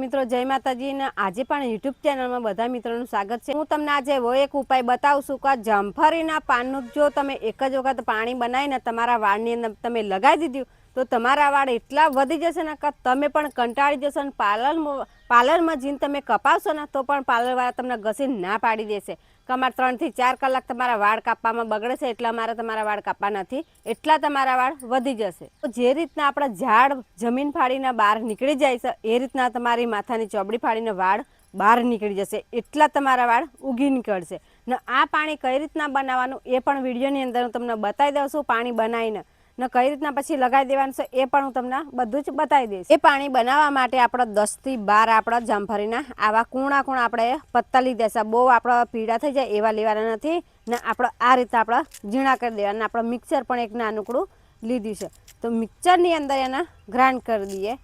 મિત્રો જય માતાજી ને આજે પણ યુટ્યુબ ચેનલમાં બધા મિત્રોનું સ્વાગત છે। હું તમને આજે એવો એક ઉપાય બતાવું છું કે જામફળીના પાનનું જો તમે એક જ વખત પાણી બનાવીને તમારા વાળની અંદર તમે લગાવી દીધું તો તમારા વાળ એટલા વધી જશે ને કે તમે પણ કંટાળી જશો અને પાર્લરમાં જઈને તમે કપાવશો ને તો પણ પાર્લરવાળા તમને ઘસીને ના પાડી દેશે કે અમારે 3 થી 4 કલાક તમારા વાળ કાપવામાં બગડે છે એટલે અમારે તમારા વાળ કાપવા નથી, એટલા તમારા વાળ વધી જશે। તો જે રીતના આપણા ઝાડ જમીન ફાડીને બહાર નીકળી જાય છે એ રીતના તમારી માથાની ચોબડી ફાડીને વાળ બહાર નીકળી જશે, એટલા તમારા વાળ ઉગી નીકળશે। ને આ પાણી કઈ રીતના બનાવવાનું એ પણ વિડીયોની અંદર હું તમને બતાવી દઉં છું। પાણી બનાવીને ને કઈ રીતના પછી લગાવી દેવાનું છે એ પણ હું તમને બધું જ બતાવી દઈશ। એ પાણી બનાવવા માટે આપણે 10 થી 12 આપણા જામફળીના આવા કૂણા આપણે પત્તા લીધા છે। બહુ આપણા પીળા થઈ જાય એવા લેવાના નથી ને આપણે આ રીતે આપણે ઝીણા કરી દેવાના। આપણે મિક્સર પણ એક નાનકડું લીધું છે તો મિક્સરની અંદર એને ગ્રાઇન્ડ કરી દઈએ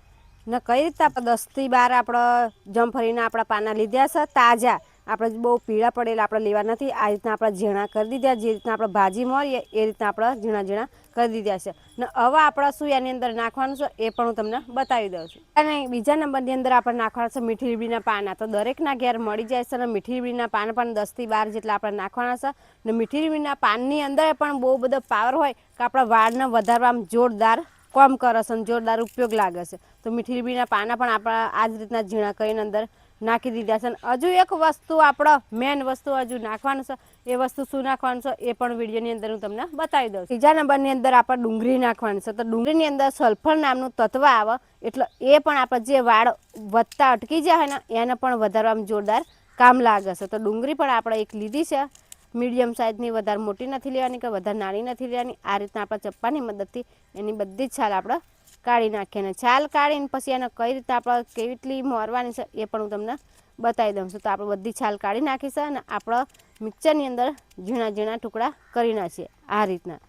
ને કઈ રીતે આપણે 10 થી 12 આપણે જામફળીના આપણા પાના લીધા છે તાજા, આપણે બહુ પીળા પડેલા આપણે લેવા નથી। આ રીતના આપણે ઝીણા કરી દીધા, જે રીતના આપણે ભાજી મળીએ એ રીતના આપણે ઝીણા કરી દીધા છે। ને હવે આપણે શું એની અંદર નાખવાનું છે એ પણ હું તમને બતાવી દઉં છું। અને બીજા નંબરની અંદર આપણે નાખવાના છે મીઠી લીમડીના પાના। તો દરેકના ઘેર મળી જાય છે ને મીઠી લીમડીના પાન પણ 10 થી 12 જેટલા આપણે નાખવાના છે। ને મીઠી લીમડીના પાનની અંદર પણ બહુ બધો પાવર હોય કે આપણા વાળને વધારવામાં જોરદાર કામ કરે છે અને જોરદાર ઉપયોગ લાગે છે। તો મીઠી લીમડીના પાના પણ આપણે આ જ રીતના ઝીણા કરીને અંદર નાખી દીધા છે। અને હજુ એક વસ્તુ આપણે મેન વસ્તુ હજુ નાખવાનું છે, એ વસ્તુ શું નાખવાનું છે એ પણ વિડીયોની અંદર હું તમને બતાવી દઉં છું। ત્રીજા નંબરની અંદર આપણે ડુંગળી નાખવાની છે। તો ડુંગળીની અંદર સલ્ફર નામનું તત્વ આવે એટલે એ પણ આપણે જે વાળ વધતા અટકી જાય ને એને પણ વધારવામાં જોરદાર કામ લાગે છે। તો ડુંગળી પણ આપણે એક લીધી છે મીડિયમ સાઇઝની, વધારે મોટી નથી લેવાની કે વધારે નાની નથી લેવાની। આ રીતના આપણે ચપ્પાની મદદથી એની બધી જ છાલ આપણે કાઢી નાખીએ અને છાલ કાઢીને પછી એને કઈ રીતે આપણે કેવીટલી મોરવાની છે એ પણ હું તમને બતાવી દઉં છું। તો આપણે બધી છાલ કાઢી નાખીશું અને આપણે મિક્સરની અંદર ઝીણા ટુકડા કરી નાખીએ આ રીતના।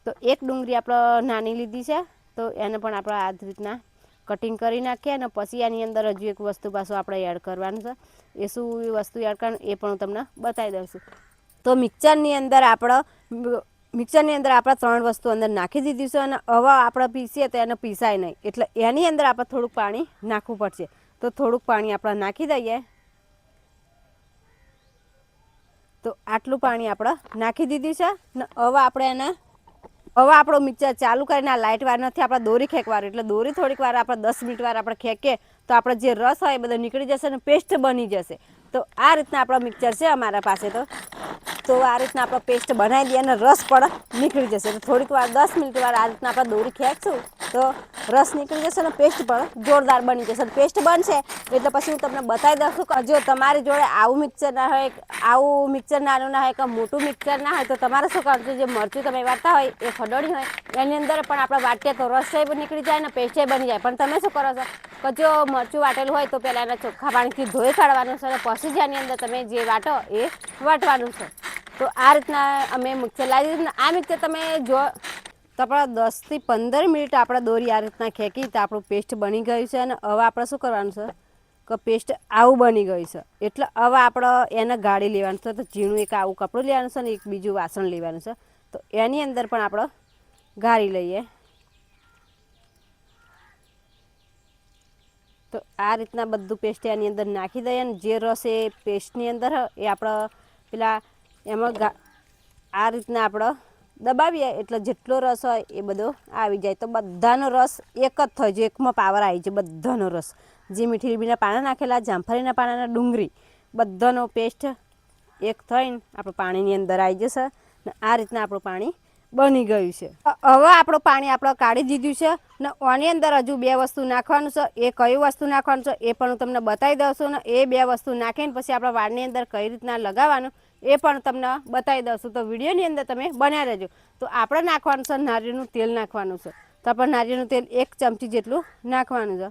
તો એક ડુંગળી આપણે નાની લીધી છે તો એને પણ આપણે આ રીતના કટિંગ કરી નાખીએ અને પછી એની અંદર હજુ એક વસ્તુ પાછું આપણે એડ કરવાનું છે। એ શું વસ્તુ એડ કરવાનું એ પણ હું તમને બતાવી દઉં છું। તો મિક્સરની અંદર આપણે 3 વસ્તુ અંદર નાખી દીધી છે અને હવે આપણે પીસીએ તો એને પીસાય નહીં એટલે એની અંદર આપણે થોડુંક પાણી નાખવું પડશે। તો થોડુંક પાણી આપણે નાખી દઈએ। તો આટલું પાણી આપણે નાખી દીધું છે ને હવે આપણો મિક્સર ચાલુ કરીને આ લાઇટ વાર નથી આપણે દોરી ખેંચવાનું, એટલે દોરી થોડીક વાર આપણે 10 મિનિટ વાર આપણે ખેંચીએ તો આપણે જે રસ હોય એ બધો નીકળી જશે અને પેસ્ટ બની જશે। તો આ રીતના આપણો મિક્સર છે અમારા પાસે। તો આ રીતના આપણે પેસ્ટ બનાવી દઈએ અને રસ પણ નીકળી જશે। તો થોડીક વાર 10 મિનિટ વાર આ રીતના આપણે દોરી ખેંચશું તો રસ નીકળી જશે અને પેસ્ટ પણ જોરદાર બની જશે। પેસ્ટ બનશે એટલે પછી હું તમને બતાવી દઉં છું કે જો તમારી જોડે આવું મિક્સર નાનું ના હોય કે મોટું મિક્સર ના હોય તો તમારે શું કરવું છે, જે મરચું તમે વાટતા હોય એ ખડોળી હોય એની અંદર પણ આપણે વાટીએ તો રસ નીકળી જાય ને પેસ્ટ બની જાય। પણ તમે શું કરો છો કે જો મરચું વાટેલું હોય તો પહેલાં એના ચોખ્ખા પાણીથી ધોઈ કાઢવાનું છે અને પછી જેની અંદર તમે જે વાટો એ વાટવાનું છે। તો આ રીતના અમે મિક્સર લાવી દીધું ને આ મિક્સર તમે જો તો આપણે 10 થી 15 મિનિટ આપણે દોરી આ રીતના ખેંચી તો આપણું પેસ્ટ બની ગયું છે। અને હવે આપણે શું કરવાનું છે કે પેસ્ટ આવું બની ગયું છે એટલે હવે આપણે એને ગાળી લેવાનું છે। તો ઝીણું એક આવું કપડું લેવાનું છે ને એક બીજું વાસણ લેવાનું છે તો એની અંદર પણ આપણે ગાળી લઈએ। તો આ રીતના બધું પેસ્ટ એની અંદર નાખી દઈએ અને જે રસ એ પેસ્ટની અંદર એ આપણે પેલા એમાં આ રીતના આપણે દબાવીએ એટલે જેટલો રસ હોય એ બધો આવી જાય। તો બધાનો રસ એક જ થઈ જાય, એકમાં પાવર આવી જાય બધાનો રસ, જે મીઠી લીમડીના પાના નાખેલા, જામફળીના પાનાના, ડુંગળી બધાનો પેસ્ટ એક થઈને આપણે પાણીની અંદર આવી જશે ને આ રીતના આપણું પાણી બની ગયું છે। હવે આપણું પાણી આપણે કાઢી દીધું છે ને આની અંદર હજુ 2 વસ્તુ નાખવાનું છે। એ કઈ વસ્તુ નાખવાનું છે એ પણ હું તમને બતાવી દઉં છું ને એ 2 વસ્તુ નાખીને પછી આપણે વાળની અંદર કઈ રીતના લગાવવાનું એ પણ તમને બતાવી દઉં છું। તો વિડીયોની અંદર તમે બન્યા રહેજો। તો આપણે નાખવાનું છે નારિયેળનું તેલ નાખવાનું છે। તો આપણે નારિયેળનું તેલ 1 ચમચી જેટલું નાખવાનું છે।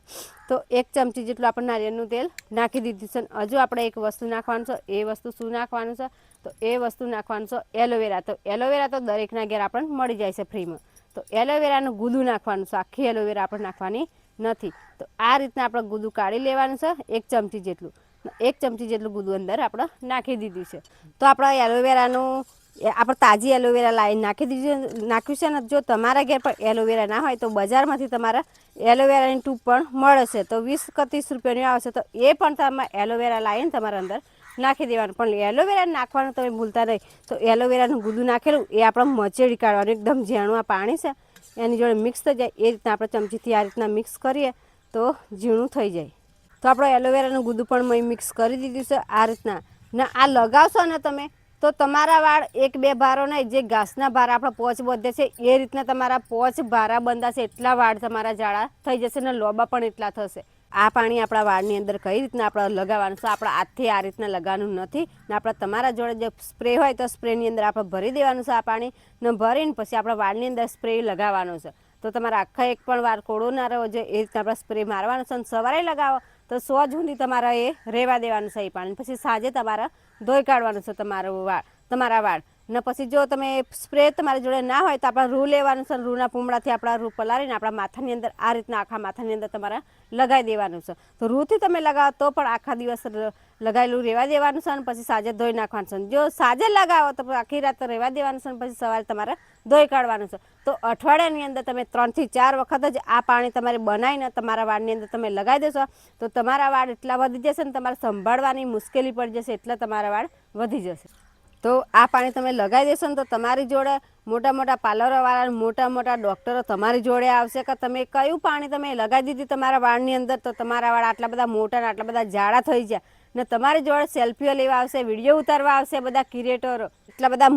તો 1 ચમચી જેટલું આપણે નારિયેળનું તેલ નાખી દીધું છે। હજુ આપણે એક વસ્તુ નાખવાનું છે, એ વસ્તુ શું નાખવાનું છે તો એ વસ્તુ નાખવાનું છે એલોવેરા। તો એલોવેરા તો દરેકના ઘેર આપણને મળી જાય છે ફ્રીમાં। તો એલોવેરાનું ગુદું નાખવાનું છે, આખી એલોવેરા આપણે નાખવાની નથી। તો આ રીતના આપણે ગુદું કાઢી લેવાનું છે 1 ચમચી જેટલું, 1 ચમચી જેટલું ગુદું અંદર આપણે નાખી દીધું છે। તો આપણે એલોવેરાનું આપણે તાજી એલોવેરા લાવીને નાખ્યું છે ને. જો તમારા ઘેર પર એલોવેરા ના હોય તો બજારમાંથી તમારા એલોવેરાની ટ્યુબ પણ મળે છે, તો 20 કે 30 રૂપિયાની આવશે. તો એ પણ તમે એલોવેરા લાવીને તમારા અંદર નાખી દેવાનું. પણ એલોવેરા નાખવાનું તમે ભૂલતા નહીં. તો એલોવેરાનું ગુદું નાખેલું એ આપણે મચેડી કાઢવાનું. એકદમ ઝીણું આ પાણી છે એની જોડે મિક્સ થઈ જાય એ રીતના આપણે ચમચીથી આ રીતના મિક્સ કરીએ તો ઝીણું થઈ જાય. તો આપણે એલોવેરાનું ગુદું પણ મેં મિક્સ કરી દીધું છે આ રીતના. ને આ લગાવશો ને તમે તો તમારા વાળ 1-2 ભારો નહીં, જે ઘાસના ભારા આપણે પોચ બધે છે એ રીતના તમારા પોચ ભારા બંધાશે. એટલા વાળ તમારા જાડા થઈ જશે ને લોબા પણ એટલા થશે. આ પાણી આપણા વાળની અંદર કઈ રીતના આપણે લગાવવાનું છે, આપણા હાથથી આ રીતના લગાવવાનું નથી ને. આપણે તમારા જોડે જે સ્પ્રે હોય તો સ્પ્રેની અંદર આપણે ભરી દેવાનું છે આ પાણી ને. ભરીને પછી આપણા વાળની અંદર સ્પ્રે લગાવવાનો છે. તો તમારા આખા એક પણ વાર કોળો ના રહેવો જોઈએ એ રીતના આપણે સ્પ્રે મારવાનો છે. અને સવારે લગાવો તો 100 સુધી તમારે એ રહેવા દેવાનું છે એ પાણી. પછી સાંજે તમારે ધોઈ કાઢવાનું છે તમારા વાળ ને. પછી જો તમે સ્પ્રે તમારી જોડે ના હોય તો આપણે રૂ લેવાનું છે. રૂના પૂમડાથી આપણા રૂ પલાળીને આપણા માથાની અંદર આ રીતના આખા માથાની અંદર તમારે લગાવી દેવાનું છે. તો રૂથી તમે લગાવો તો પણ આખા દિવસ લગાવેલું રહેવા દેવાનું છે અને પછી સાંજે ધોઈ નાખવાનું છે. જો સાંજે લગાવો તો આખી રાત રહેવા દેવાનું છે અને પછી સવારે તમારે ધોઈ કાઢવાનું છે. તો અઠવાડિયાની અંદર તમે 3 થી 4 વખત જ આ પાણી તમારે બનાવીને તમારા વાળની અંદર તમે લગાવી દેશો તો તમારા વાળ એટલા વધી જશે ને તમારે સંભાળવાની મુશ્કેલી પડી જશે. એટલા તમારા વાળ વધી જશે. તો આ પાણી તમે લગાવી દેશો ને તો તમારી જોડે મોટા મોટા પાર્લરવાળા, મોટા મોટા ડૉક્ટરો તમારી જોડે આવશે કે તમે કયું પાણી તમે લગાવી દીધી તમારા વાળની અંદર તો તમારા વાળ આટલા બધા મોટા ને આટલા બધા જાડા થઈ જાય ને. તમારી જોડે સેલ્ફીઓ લેવા આવશે, વિડીયો ઉતારવા આવશે. બધા ક્રિએટરો, એટલા બધા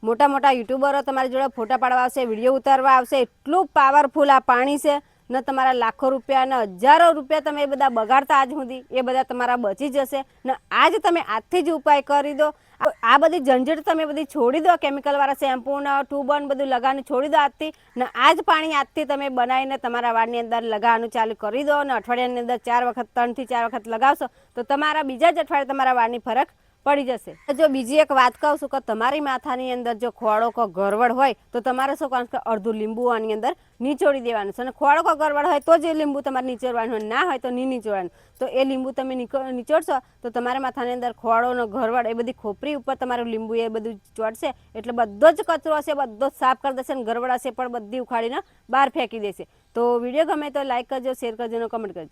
મોટા યુટ્યુબરો તમારી જોડે ફોટા પાડવા આવશે, વિડીયો ઉતારવા આવશે. એટલું પાવરફુલ આ પાણી છે ને. તમારા લાખો રૂપિયા અને હજારો રૂપિયા તમે એ બધા બગાડતા આજ સુધી એ બધા તમારા બચી જશે ને. આજ તમે આજથી જ ઉપાય કરી દો. આ બધી ઝંઝટ તમે બધી છોડી દો. કેમિકલવાળા શેમ્પૂના ટ્યુબન બધું લગાવવાનું છોડી દો આજથી ને. આ જ પાણી આજથી તમે બનાવીને તમારા વાળની અંદર લગાવવાનું ચાલુ કરી દો અને અઠવાડિયાની અંદર 3 થી 4 વખત લગાવશો તો તમારા બીજા જ અઠવાડિયે તમારા વાળની ફરક પડી જશે. જો બીજી એક વાત કહું છું કે તમારી માથાની અંદર જો ખોડો કો ગરવડ હોય તો તમારે શું કરવાનું કે અડધું લીંબુ આની અંદર નીચોડી દેવાનું છે. અને ખોડો કો ગરવડ હોય તો જે લીંબુ તમારે નીચોડવાનું હોય, ના હોય તો નહીં નીચોડવાનું. તો એ લીંબુ તમે નીચોડશો તો તમારા માથાની અંદર ખોડોનો ગરવડ એ બધી ખોપરી ઉપર તમારું લીંબુ એ બધું ચોટશે એટલે બધો જ કચરો હશે બધો જ સાફ કરી દેશે. અને ગરવડ હશે પણ બધી ઉખાડીને બહાર ફેંકી દેશે. તો વિડીયો ગમે તો લાઈક કરજો, શેર કરજો અને કમેન્ટ કરજો.